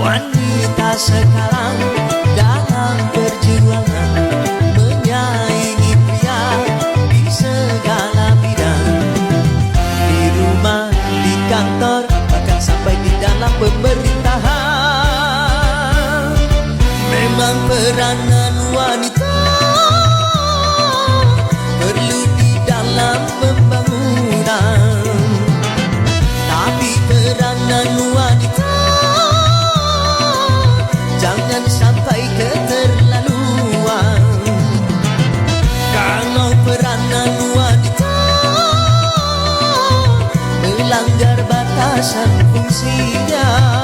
wanita sekarang dalam perjuangan menyaingi pria di segala bidang, di rumah, di kantor, bahkan sampai di dalam pemerintahan. Memang peranan wanita perlu di dalam pembangunan, tapi peranan wanita jangan sampai keterlaluan. Kalau peranan wanita melanggar batasan fungsinya,